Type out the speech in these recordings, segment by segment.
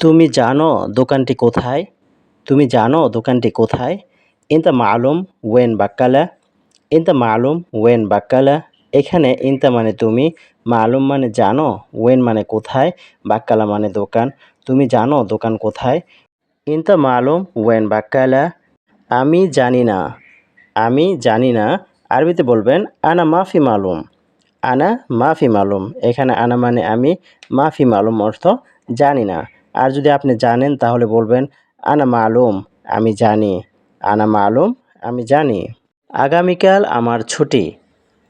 তুমি জানো দোকানটি কোথায়? তুমি জানো দোকানটি কোথায়? ইনতা মালুম ওয়েন বাক্কালা? ইনতা মালুম ওয়েন বাক্কালা? এখানে ইনতা মানে তুমি, মালুম মানে জানো, ওয়েন মানে কোথায়, বাক্কালা মানে দোকান। তুমি জানো দোকান কোথায়? ইনতা মালুম ওয়েন বাক্কালা? আমি জানি না। আমি জানি না। আরবিতে বলবেন আনা মাফি মালুম। আনা মাফি মালুম। এখানে আনা মানে আমি, মাফি মালুম অর্থ জানি না। আর যদি আপনি জানেন তাহলে বলবেন আনা মালুম, আমি জানি। আনা মালুম, আমি জানি। আগামীকাল আমার ছুটি।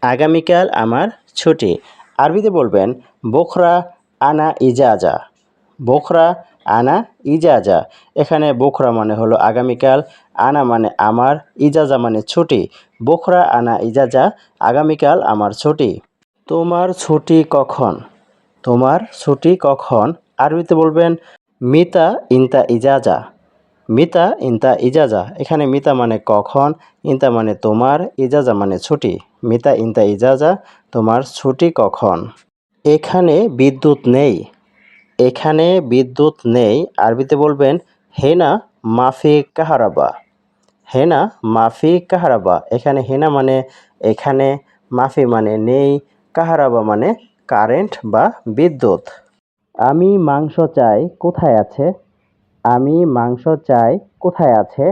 আগামীকাল আমার ছুটি। আরবিতে বলবেন বোখরা আনা ইজাজা। বোখরা আনা ইজাজা। এখানে বোখরা মানে হলো আগামীকাল, আনা মানে আমার, ইজাজা মানে ছুটি। বোখরা আনা ইজাজা, আগামীকাল আমার ছুটি। তোমার ছুটি কখন? তোমার ছুটি কখন? আরবিতে বলবেন মিতা ইনতা ইজাজা। মিতা ইনতা ইজাজা। এখানে মিতা মানে কখন, ইনতা মানে তোমার, ইজাজা মানে ছুটি। মিতা ইনতা ইজাজা, তোমার ছুটি কখন? এখানে বিদ্যুৎ নেই। এখানে বিদ্যুৎ নেই। আরবিতে বলবেন হেনা মাফি কাহারাবা। হেনা মাফি কাহারাবা। এখানে হেনা মানে এখানে, মাফি মানে নেই, কাহারাবা মানে কারেন্ট বা বিদ্যুৎ। আমি মাংস চাই, কোথায় আছে? আমি মাংস চাই, কোথায় আছে?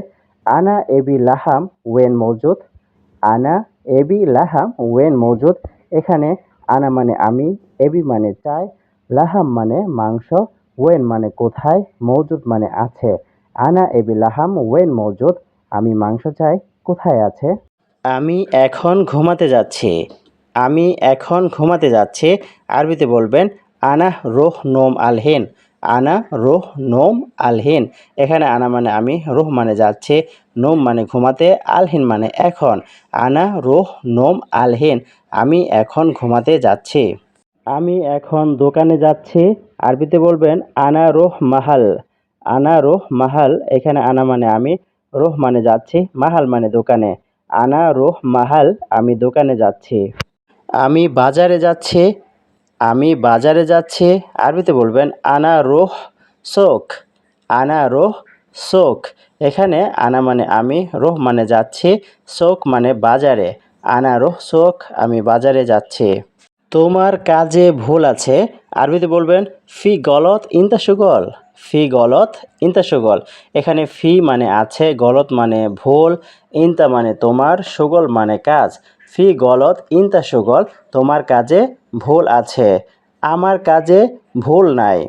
আনা এবি লাহাম ওয়েন মৌজুদ। আনা এবি লাহাম ওয়েন মৌজুদ। এখানে আনা মানে আমি, এবি মানে চাই, লাহাম মানে মাংস, ওয়েন মানে কোথায়, মৌজুদ মানে আছে। আনা এবি লাহাম ওয়েন মৌজুদ। আমি মাংস চাই, কোথায় আছে? আমি এখন ঘুমাতে যাচ্ছি। আমি এখন ঘুমাতে যাচ্ছি। আরবিতে বলবেন আনা রোহ নোম আলহিন। আনা রোহ নোম আলহিন। এখানে আনা মানে আমি, রোহ মানে যাচ্ছে, নোম মানে ঘুমাতে, আলহিন মানে এখন। আনা রোহ নোম আলহিন। আমি এখন ঘুমাতে যাচ্ছি। আমি এখন দোকানে যাচ্ছি। আরবিতে বলবেন আনা রোহ মাহাল। আনা রোহ মাহাল। এখানে আনা মানে আমি, রোহ মানে যাচ্ছি, মাহাল মানে দোকানে। আনা রোহ মাহাল, আমি দোকানে যাচ্ছি। আমি বাজারে যাচ্ছি। আমি বাজারে যাচ্ছি। আরবিতে বলবেন আনা রোহ শোক। আনা রোহ শোক। এখানে আনা মানে আমি, রোহ মানে যাচ্ছি, শোক মানে বাজারে। আনা রোহ শোক, আমি বাজারে যাচ্ছি। তোমার কাজে ভুল আছে। আরবিতে বলবেন ফি গলত ইনতা সুগল। ফি গলত ইনতা সুগল। এখানে ফি মানে আছে, গলত মানে ভুল, ইনতা মানে তোমার, সুগল মানে কাজ। ফি গলত ইনতা সুগল, তোমার কাজে ভুল আছে। আমার কাজে ভুল নাই।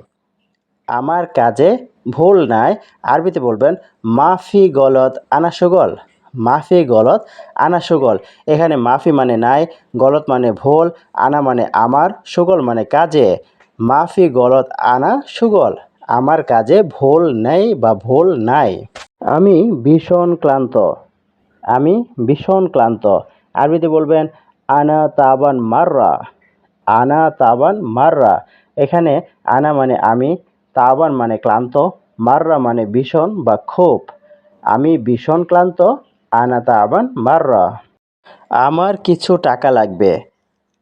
আমার কাজে ভুল নাই। আরবিতে বলবেন মাফি গলত আনা সুগল। মাফি গলত আনা সুগল। এখানে মাফি মানে নাই, গলত মানে ভুল, আনা মানে আমার, সুগল মানে কাজে। মাফি গলত আনা সুগল। আমার কাজে ভুল নেই বা ভুল নাই। আমি ভীষণ ক্লান্ত। আমি ভীষণ ক্লান্ত। আরবিতে বলবেন আনা তাবান মাররা। আনা তাবান মাররা। এখানে আনা মানে আমি, তাবান মানে ক্লান্ত, মাররা মানে ভীষণ বা খুব। আমি ভীষণ ক্লান্ত। আনা তাবান মাররা। আমার কিছু টাকা লাগবে।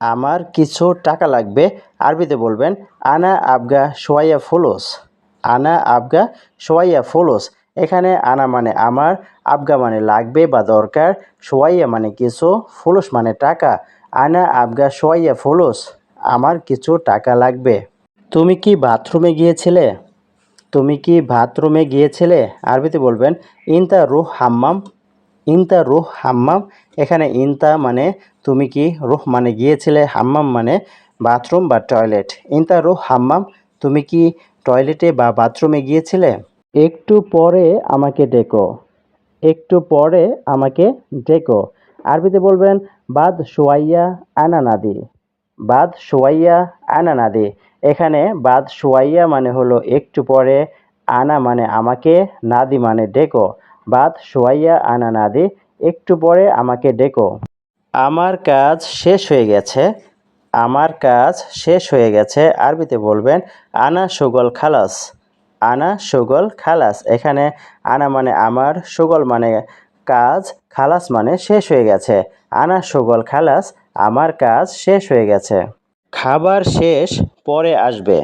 আমার কিছু টাকা লাগবে। আরবিতে বলবেন আনা আবগা সোয়াইয়া ফুলুস। আনা আবগা সোয়াইয়া ফুলুস। এখানে আনা মানে আমার, আবগা মানে লাগবে বা দরকার, সোয়াইয়া মানে কিছু, ফুলুস মানে টাকা। আনা আবগা সোয়াইয়া ফুলুস। আমার কিছু টাকা লাগবে। তুমি কি বাথরুমে গিয়েছিলে? তুমি কি বাথরুমে গিয়েছিলে? আরবিতে বলবেন ইনতা রুহ হাম্মাম। ইনতা রুহ হাম্মাম। এখানে ইনতা মানে তুমি কি, রুহ মানে গিয়েছিলে, হাম্মাম মানে বাথরুম বা টয়লেট। ইনতা রুহ হাম্মাম, তুমি কি টয়লেটে বা বাথরুমে গিয়েছিলে? একটু পরে আমাকে ডেকো। একটু পরে আমাকে ডেকো। আরবিতে বলবেন বাদ সোয়াইয়া আনা নাদি। বাদ সোয়াইয়া আনা নাদি। এখানে বাদ সোয়াইয়া মানে হলো একটু পরে, আনা মানে আমাকে, নাদি মানে ডেকো। বাদ সোয়াইয়া আনা নাদি, একটু পরে আমাকে ডেকো। আমার কাজ শেষ হয়ে গেছে। আমার কাজ শেষ হয়ে গেছে। আরবিতে বলবেন আনা সুগল খালাস। আনা সুগল খালাস। এখানে আনা মানে আমার, সুগল মানে কাজ, খালাস মানে শেষ হয়ে গেছে। আনা সুগল খালাস, আমার কাজ শেষ হয়ে গেছে। খাবার শেষ, পরে আসবে।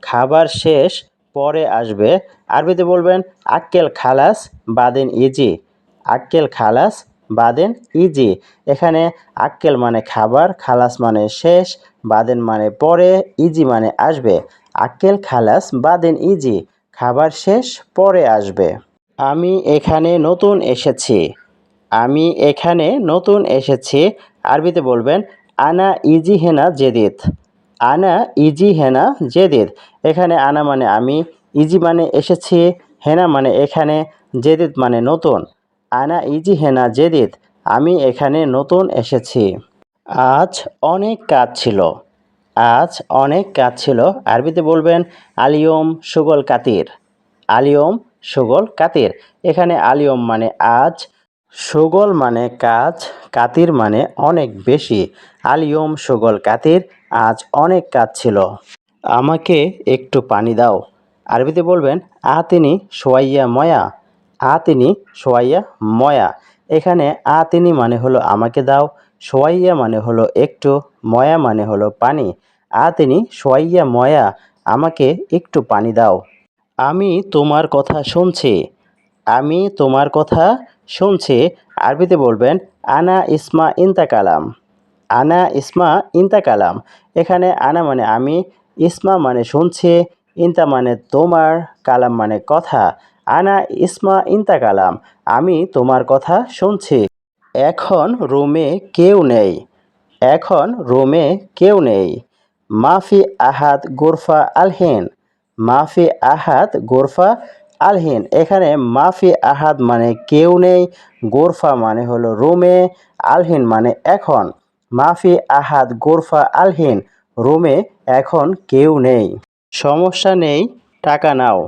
খাবার শেষ, পরে আসবে। আরবিতে বলবেন আক্কেল খালাস বাদেন ইজি। আক্কেল খালাস বাদেন ইজি। এখানে আক্কেল মানে খাবার, খালাস মানে শেষ, বাদেন মানে পরে, ইজি মানে আসবে। আক্কেল খালাস বাদেন ইজি। খাবার শেষ পরে আসবে। আমি এখানে নতুন এসেছি। আমি এখানে নতুন এসেছি। আরবিতে বলবেন আনা ইজি হেনা জেদিদ। আনা ইজি হেনা জেদিদ। এখানে আনা মানে আমি, ইজি মানে এসেছি, হেনা মানে এখানে, জেদিদ মানে নতুন। আনা ইজি হেনা জেদিদ। আমি এখানে নতুন এসেছি। আজ অনেক কাজ ছিল। আজ অনেক কাজ ছিল। আরবিতে বলবেন আলিয়ম সুগল কাতির। আলিয়ম সুগল কাতির। এখানে আলিয়ম মানে আজ, সুগল মানে কাজ, কাতির মানে অনেক বেশি। আলিয়ম সুগল কাতির। আজ অনেক কাজ ছিল। আমাকে একটু পানি দাও। আরবিতে বলবেন আতিনি সোয়াইয়া ময়া। আতিনি সোয়াইয়া ময়া। এখানে আতিনি মানে হলো আমাকে দাও, সোয়াইয়া মানে হলো একটু, ময়া মানে হলো পানি। আতিনি সোয়াইয়া ময়া। আমাকে একটু পানি দাও। আমি তোমার কথা শুনছি। আমি তোমার কথা শুনছি। আরবিতে বলবেন আনা ইসমা ইনতা কালাম। আনা ইসমা ইনতা কালাম। এখানে আনা মানে আমি, ইসমা মানে শুনছি, ইনতা মানে তোমার, কালাম মানে কথা। আনা ইসমা ইনতা কালাম। আমি তোমার কথা শুনছি। এখন রুমে কেউ নেই। এখন রুমে কেউ নেই। মাফি আহাদ গোরফা আলহিন। মাফি আহাদ গোরফা আলহিন। এখানে মাফি আহাদ মানে কেউ নেই, গোরফা মানে হলো রুমে, আলহিন মানে এখন। মাফি আহাদ গোরফা আলহিন। রুমে এখন কেউ নেই। সমস্যা নেই, টাকা নাও।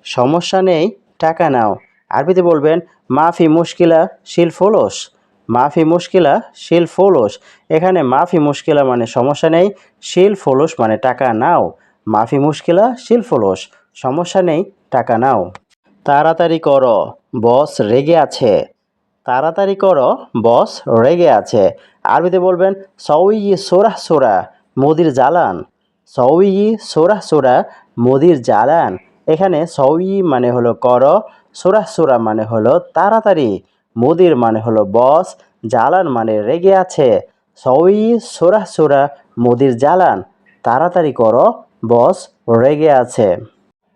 সমস্যা নেই, টাকা নাও। আরবিতে বলবেন মাফি মুশকিলা শিল ফোলস। মাফি মুশকিলা শিল ফোলস। এখানে মাফি মুশকিলা মানে সমস্যা নেই, শিল ফোলস মানে টাকা নাও। মাফি মুশকিলা শিল ফোলস। সমস্যা নেই, টাকা নাও। তাড়াতাড়ি করো, বস রেগে আছে। তাড়াতাড়ি করো, বস রেগে আছে। আরবিতে বলবেন সউই সোরাহ সোরা মুদির জালান। সউই সোরাহ সোরা মুদির জালান। এখানে সউই মানে হলো করো, সোরাহ সোরা মানে হলো তাড়াতাড়ি, মুদির মানে হলো বস, জালান মানে রেগে আছে। সউই সোরাহ সোরা মুদির জালান। তাড়াতাড়ি করো, বস রেগে আছে।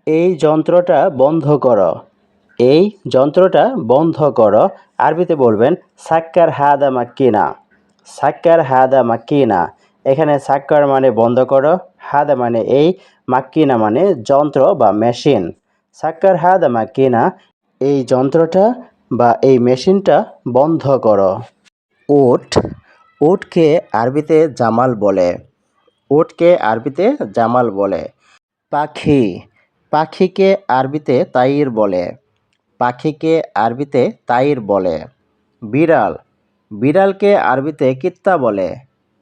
এই যন্ত্রটা বন্ধ করো। এই যন্ত্রটা বন্ধ করো। আরবিতে বলবেন সাক্কার হাদা মাক্কিনা। সাক্কার হাদা মাক্কিনা। এখানে সাক্কার মানে বন্ধ করো, হাদা মানে এই, মাক্কিনা মানে যন্ত্র বা মেশিন। সাক্কার হাদা মাক্কিনা। এই যন্ত্রটা বা এই মেশিনটা বন্ধ করো। উট। উটকে আরবিতে জামাল বলে। উটকে আরবিতে জামাল বলে। পাখি। পাখিকে আরবিতে তাইর বলে। পাখিকে আরবিতে তাইর বলে। বিড়াল। বিড়ালকে আরবিতে কিত্তা বলে।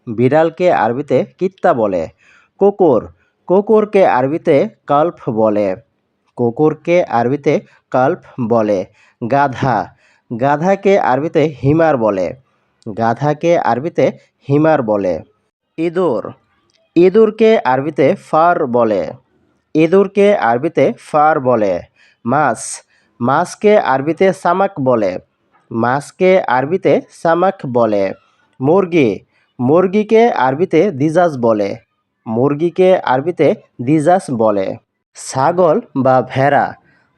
বিড়ালকে আরবিতে কিত্তা বলে। কুকুর। কুকুরকে আরবিতে কল্প বলে। কুকুরকে আরবিতে কল্প বলে। গাধা। গাধাকে আরবিতে হিমার বলে। গাধাকে আরবিতে হিমার বলে। ইঁদুর। ইঁদুরকে আরবিতে ফার বলে। ইঁদুরকে আরবিতে ফার বলে। মাছ। মাছকে আরবিতে সামাক বলে। মাছকে আরবিতে সামাক বলে। মুরগি। মুরগিকে আরবিতে দিজাজ বলে। মুরগিকে আরবিতে দিজাস বলে। ছাগল বা ভেড়া।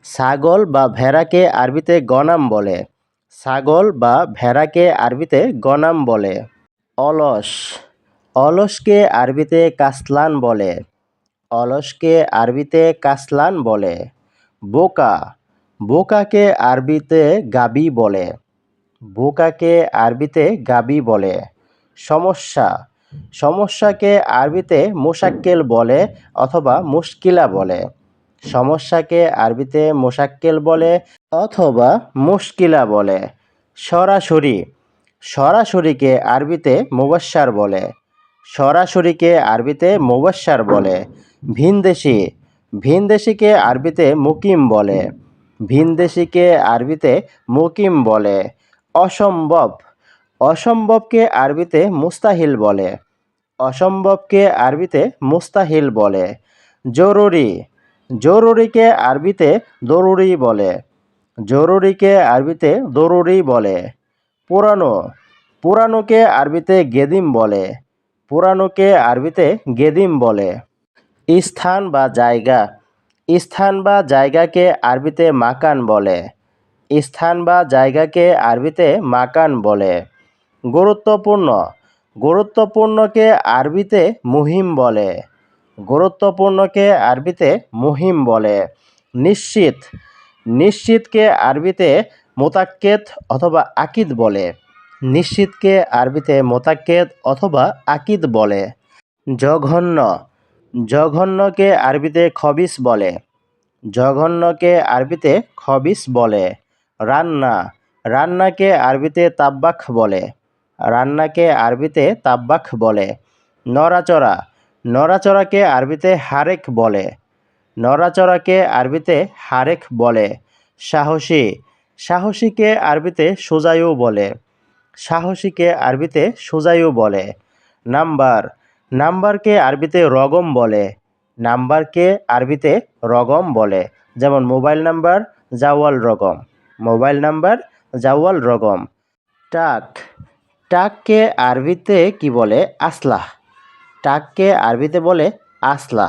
ছাগল বা ভেড়াকে আরবিতে গনাম বলে। ছাগল বা ভেড়াকে আরবিতে গনাম বলে। অলস। অলসকে আরবিতে কাসলান বলে। অলসকে আরবিতে কাসলান বলে। বোকা। বোকাকে আরবিতে গাবি বলে। বোকাকে আরবিতে গাবি বলে। সমস্যা। সমস্যাকে আরবিতে মোশাক্কেল বলে অথবা মুশকিলা বলে। সমস্যাকে আরবিতে মোশাক্কেল বলে অথবা মুশকিলা বলে। সরাসরি। সরাসরিকে আরবিতে মুবাশশার বলে। সরাসরিকে আরবিতে মুবাশশার বলে। ভিনদেশি। ভিনদেশিকে আরবিতে মুকিম বলে। ভিনদেশিকে আরবিতে মুকিম বলে। অসম্ভব। অসম্ভবকে আরবিতে মুস্তাহিল বলে। অসম্ভবকে আরবিতে মুস্তাহিল বলে। জরুরি। জরুরিকে আরবিতে দরুরি বলে। জরুরিকে আরবিতে দরুরি বলে। পুরানো, পুরানোকে আরবিতে গেদিম বলে। পুরানোকে আরবিতে গেদিম বলে। স্থান বা জায়গা, স্থান বা জায়গাকে আরবিতে মাকান বলে। স্থান বা জায়গাকে আরবিতে মাকান বলে। গুরুত্বপূর্ণ, গুরুত্বপূর্ণকে আরবিতে মুহিম বলে। গুরুত্বপূর্ণকে আরবিতে মুহিম বলে। নিশ্চিত, নিশ্চিতকে আরবিতে মোতাক্কেদ অথবা আকিদ বলে। নিশ্চিতকে আরবিতে মোতাক্কেদ অথবা আকিদ বলে। জঘন্য, জঘন্যকে আরবিতে খবিস বলে। জঘন্যকে আরবিতে খবিস বলে। রান্না, রান্নাকে আরবিতে তাব্বাখ বলে। রান্নাকে আরবিতে তাব্বাখ বলে। নড়াচড়া, নড়াচড়াকে আরবিতে হারেক বলে। নড়াচড়াকে আরবিতে হারেক বলে। সাহসী, সাহসীকে আরবিতে সুজায়ু বলে। সাহসীকে আরবিতে সুজায়ু বলে। নাম্বার, নাম্বারকে আরবিতে রগম বলে। নাম্বারকে আরবিতে রগম বলে। যেমন মোবাইল নাম্বার জাওয়াল রগম। মোবাইল নাম্বার জাওয়াল রগম। টাক, টাককে আরবিতে কি বলে? আসলাহ। টাককে আরবিতে বলে আসলা।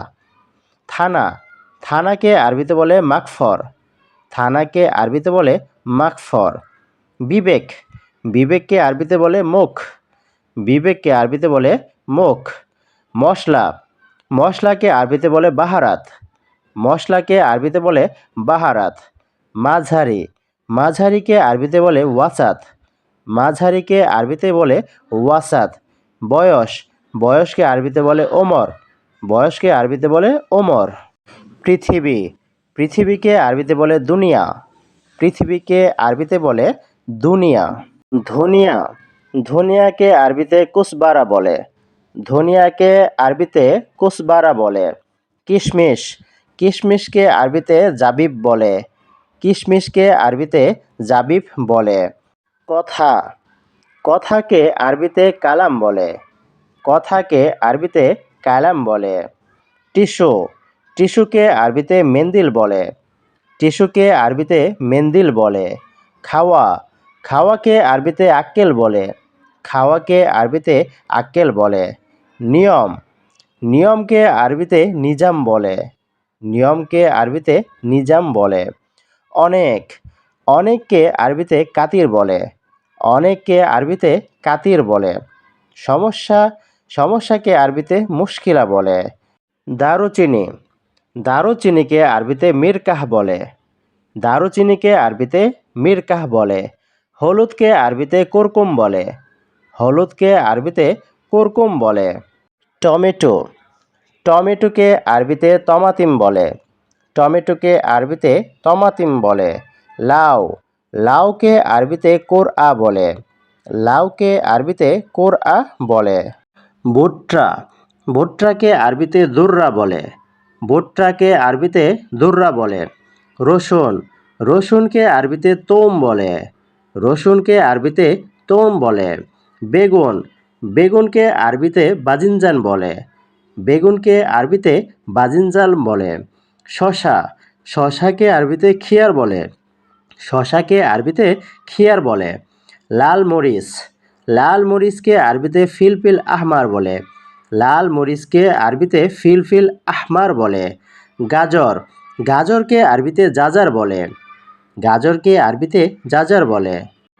থানা, থানাকে আরবিতে বলে মাকফর। থানাকে আরবিতে বলে মাকফর। বিবেক, বিবেককে আরবিতে বলে মুখ। বিবেককে আরবিতে বলে মুখ। মশলা, মশলাকে আরবিতে বলে বাহারাত। মশলাকে আরবিতে বলে বাহারাত। মাঝারি, মাঝারিকে আরবিতে বলে ওয়াসাত। মাঝারিকে আরবিতে বলে ওয়াসাত। বয়স, বয়সকে আরবিতে বলে ওমর। বয়সকে আরবিতে বলে ওমর। পৃথিবী, পৃথিবীকে আরবিতে বলে দুনিয়া। পৃথিবীকে আরবিতে বলে দুনিয়া। ধনিয়া, ধনিয়াকে আরবিতে কুসবারা বলে। ধনিয়াকে আরবিতে কুসবারা বলে। কিশমিশ, কিশমিশকে আরবিতে জাবিব বলে। কিশমিশকে আরবিতে জাবিব বলে। কথা, কথাকে আরবিতে কালাম বলে। কথাকে আরবিতে কালাম বলে। টিস্যু, টিস্যুকে আরবিতে মেন্দিল বলে। টিস্যুকে আরবিতে মেন্দিল বলে। খাওয়া, খাওয়াকে আরবিতে আক্কেল বলে। খাওয়াকে আরবিতে আক্কেল বলে। নিয়ম, নিয়মকে আরবিতে নিজাম বলে। নিয়মকে আরবিতে নিজাম বলে। অনেক, অনেককে আরবিতে কাতির বলে। অনেককে আরবিতে কাতির বলে। সমস্যা, সমস্যাকে আরবিতে মুশকিলা বলে। দারুচিনি, দারুচিনিকে আরবিতে মিরকাহ বলে। দারুচিনিকে আরবিতে মিরকাহ বলে। হলুদকে আরবিতে কুরকুম বলে। হলুদকে আরবিতে কুরকুম বলে। টমেটো, টমেটোকে আরবিতে তমাতিম বলে। টমেটোকে আরবিতে তমাতিম বলে। লাউ, লাউকে আরবিতে কোরআ বলে। লাউকে আরবিতে কোরআ বলে। ভুট্টা, ভুট্টাকে আরবিতে দুর্রা বলে। ভুট্টাকে আরবিতে দুর্রা বলে। রসুন, রসুনকে আরবিতে তোম বলে। রসুনকে আরবিতে তোম বলে। বেগুন, বেগুনকে আরবিতে বাজিনজান বলে। বেগুনকে আরবিতে বাজিনজাল বলে। শশা, শশাকে আরবিতে খিয়ার বলে। শশাকে আরবিতে খিয়ার বলে। লাল মরিচ, লাল মরিচকে আরবিতে ফিলফিল আহমার বলে। লাল মরিচকে আরবিতে ফিলফিল আহমার বলে। গাজর, গাজরকে আরবিতে জাজার বলে। গাজরকে আরবিতে জাজার বলে।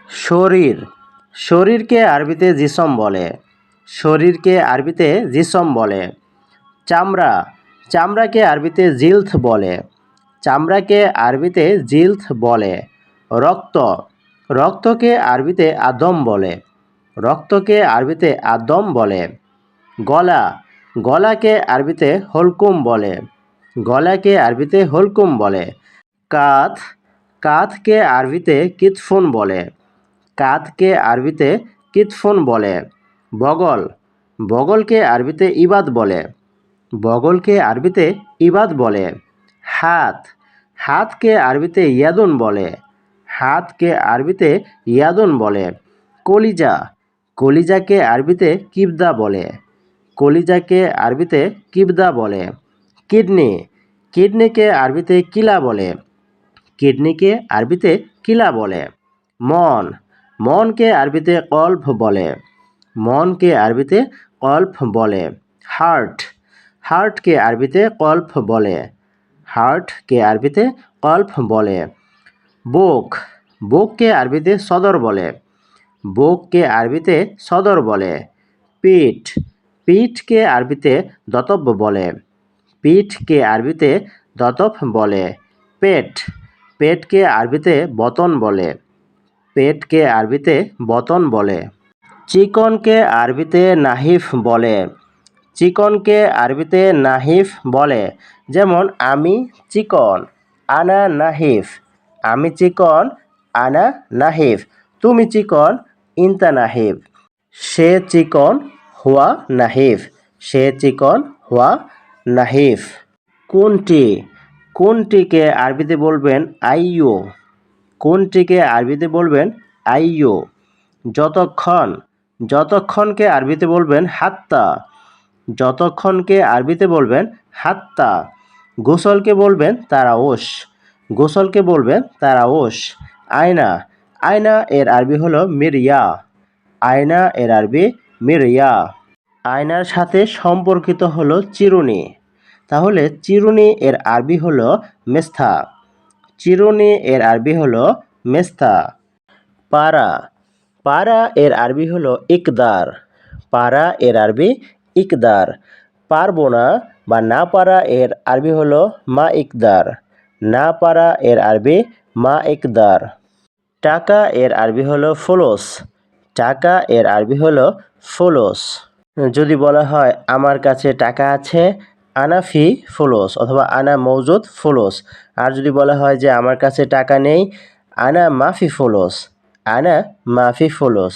শরীর, শরীরকে আরবিতে জিসম বলে। শরীরকে আরবিতে জিসম বলে। চামড়া, চামড়াকে আরবিতে জিলথ বলে। চামড়াকে আরবিতে জিলথ বলে। রক্ত, রক্তকে আরবিতে আদম বলে। রক্তকে আরবিতে আদম বলে। গলা, গলাকে আরবিতে হলকুম বলে। গলাকে আরবিতে হলকুম বলে। কাঁধ, কাঁধকে আরবিতে কিতফুন বলে। কাঁধকে আরবিতে কিতফুন বলে। বগল, বগলকে আরবিতে ইবাদ বলে। বগলকে আরবিতে ইবাদ বলে। হাত, হাতকে আরবিতে ইয়াদুন বলে। হাতকে আরবিতে ইয়াদুন বলে। কলিজা, কলিজাকে আরবিতে কিবদা বলে। কলিজাকে আরবিতে কিবদা বলে। কিডনি, কিডনিকে আরবিতে কিলা বলে? কিডনিকে আরবিতে কিলা বলে? মন, মনকে আরবিতে কল্ব বলে। মনকে আরবিতে কল্ব বলে। হার্ট, হার্টকে আরবিতে কল্ব বলে। হার্টকে আরবিতে কল্ব বলে। বুক, বুককে আরবিতে সদর বলে। বুককে আরবিতে সদর বলে। পিঠ, পিঠকে আরবিতে দতব বলে। পিঠকে আরবিতে দতব বলে। পেট, পেটকে আরবিতে বতন বলে। পেটকে আরবিতে বতন বলে। চিকনকে আরবিতে নাহিফ বলে। চিকনকে আরবিতে নাহিফ বলে। যেমন আমি চিকন, আনা নাহিফ। আমি চিকন, আনা নাহিফ। তুমি চিকন, ইনতা নাহিফ। সে চিকন, হুয়া নাহিফ। সে চিকন, হুয়া নাহিফ। কোনটি, কোনটিকে আরবিতে বলবেন আইয়ো। কোনটিকে আরবিতে বলবেন আইয়ো। যতক্ষণ, যতক্ষণকে আরবিতে বলবেন হাত্তা। যতক্ষণকে আরবিতে বলবেন হাত্তা। গোসলকে বলবেন তারাউশ। গোসলকে বলবেন তারাউশ। আয়না, আয়না এর আরবি হলো মিরিয়া। আয়না এর আরবি মিরিয়া। আয়নার সাথে সম্পর্কিত হলো চিরুনি। তাহলে চিরুনি এর আরবি হলো মেস্থা। চিরুনি এর আরবি হলো মেস্থা। পারা, পারা এর আরবি হলো ইকদার। পারা এর আরবি ইকদার। পারবো না বা না পারা এর আরবি হলো মা ইকদার। না পারা এর আরবি মা ইকদার। টাকা এর আরবি হলো ফুলুস। টাকা এর আরবি হলো ফুলুস। যদি বলা হয় আমার কাছে টাকা আছে, আনা ফি ফুলুস অথবা আনা মৌজুদ ফুলুস। আর যদি বলা হয় যে আমার কাছে টাকা নেই, আনা মাফি ফুলুস। আনা মাফি ফুলুস।